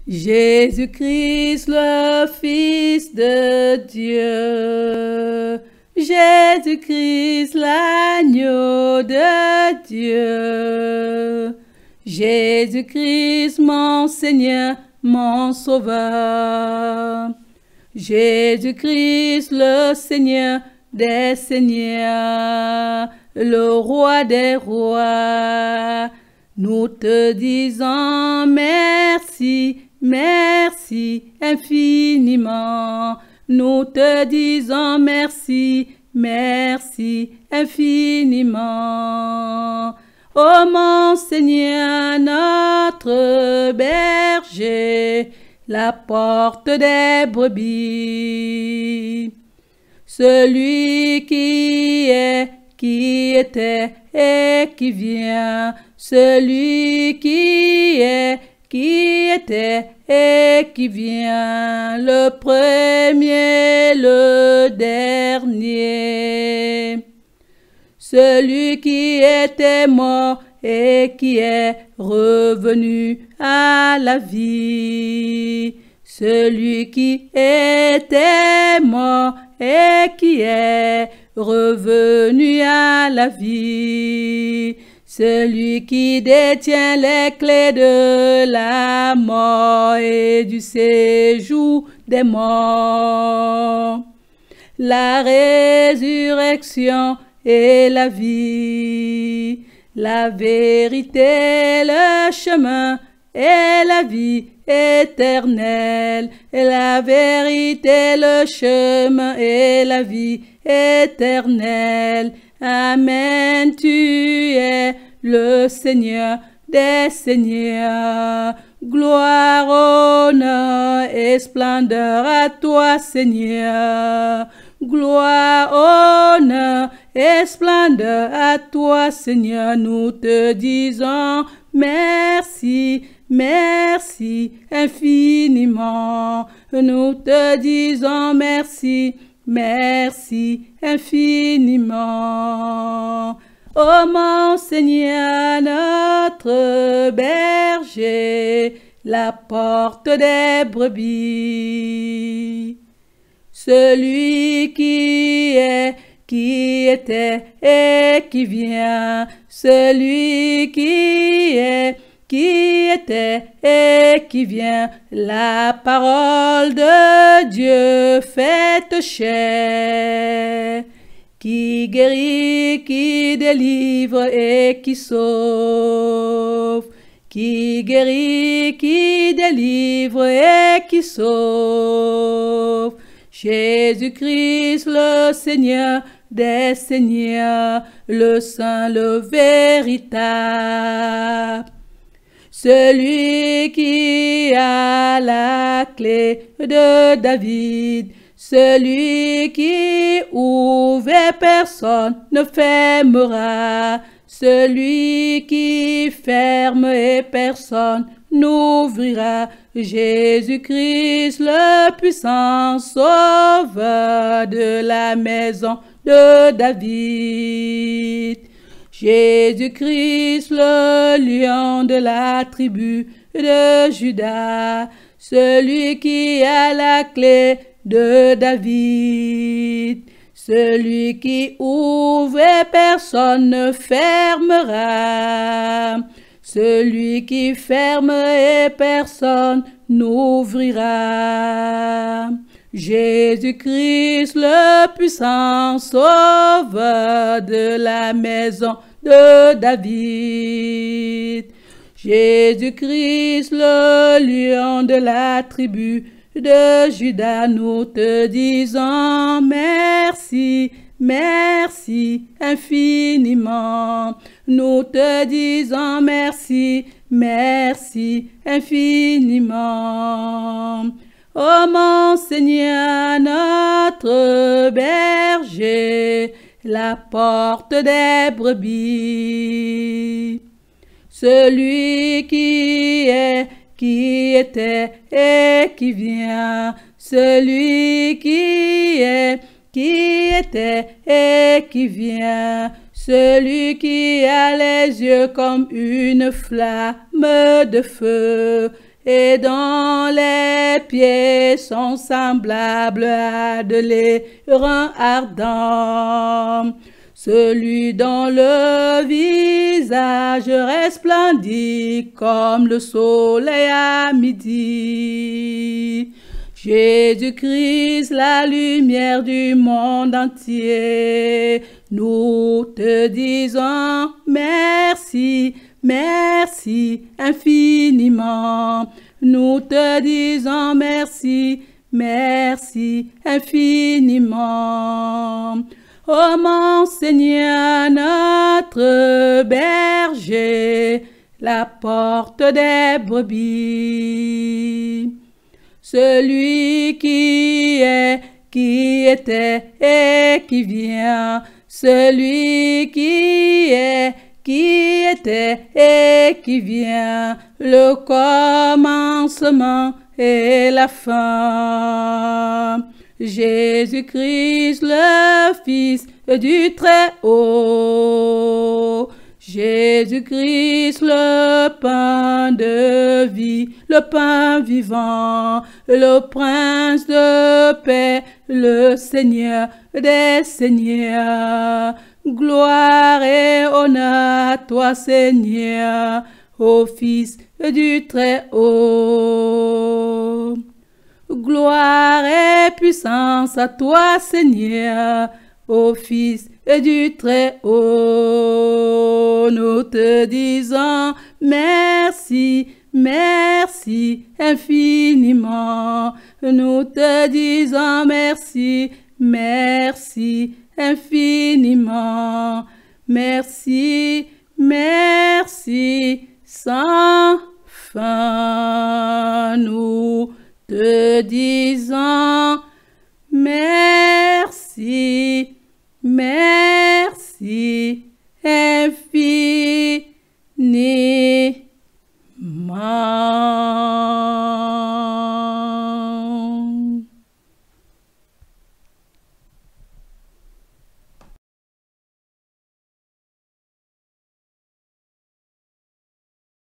Jésus-Christ, le Fils de Dieu. Jésus-Christ, l'agneau de Dieu. Jésus-Christ, mon Seigneur, mon Sauveur. Jésus-Christ, le Seigneur des Seigneurs, le Roi des Rois. Nous te disons merci, merci infiniment. Nous te disons merci, merci infiniment. Ô mon Seigneur, notre berger, la porte des brebis. Celui qui est, qui était et qui vient. Celui qui est, qui était et qui vient. Le premier, le dernier. Celui qui était mort et qui est revenu à la vie. Celui qui était mort et qui est revenu à la vie. Celui qui détient les clés de la mort et du séjour des morts. La résurrection et la vie, la vérité, le chemin et la vie éternelle, et la vérité, le chemin et la vie éternelle. Amen, tu es le Seigneur des Seigneurs. Gloire, honneur et splendeur à toi, Seigneur. Gloire, honneur et splendeur à toi, Seigneur. Nous te disons merci, merci infiniment. Nous te disons merci, merci infiniment. Ô mon Seigneur, notre berger, la porte des brebis. Celui qui est, qui était et qui vient. Celui qui est, qui était et qui vient. La parole de Dieu faite chair, qui guérit, qui délivre et qui sauve. Qui guérit, qui délivre et qui sauve. Jésus-Christ, le Seigneur des Seigneurs, le Saint, le véritable. Celui qui a la clé de David. Celui qui ouvre et personne ne fermera. Celui qui ferme et personne n'ouvrira. Jésus-Christ, le puissant sauveur de la maison de David. Jésus-Christ, le lion de la tribu de Juda. Celui qui a la clé de David. Celui qui ouvre et personne ne fermera. Celui qui ferme et personne n'ouvrira. Jésus-Christ, le puissant sauveur de la maison de David. Jésus-Christ, le lion de la tribu de Juda, nous te disons merci, merci infiniment. Nous te disons merci, merci infiniment. Ô mon Seigneur, notre berger, la porte des brebis. Celui qui est, qui était et qui vient. Celui qui est, qui était et qui vient. Celui qui a les yeux comme une flamme de feu et dont les pieds sont semblables à de l'airain ardent. Celui dont le visage resplendit comme le soleil à midi. Jésus-Christ, la lumière du monde entier, nous te disons merci, merci infiniment. Nous te disons merci, merci infiniment. Ô mon Seigneur, notre berger, la porte des brebis. Celui qui est, qui était et qui vient. Celui qui est, qui était et qui vient. Le commencement et la fin. Jésus-Christ, le Fils du Très-Haut. Jésus-Christ, le pain de vie, le pain vivant, le prince de paix, le Seigneur des seigneurs. Gloire et honneur à toi, Seigneur, ô Fils du Très-Haut. Gloire et puissance à toi, Seigneur, ô Fils du Très-Haut. Nous te disons merci, merci infiniment. Nous te disons merci, merci infiniment. Merci, merci sans fin. Nous te disons merci, merci infiniment.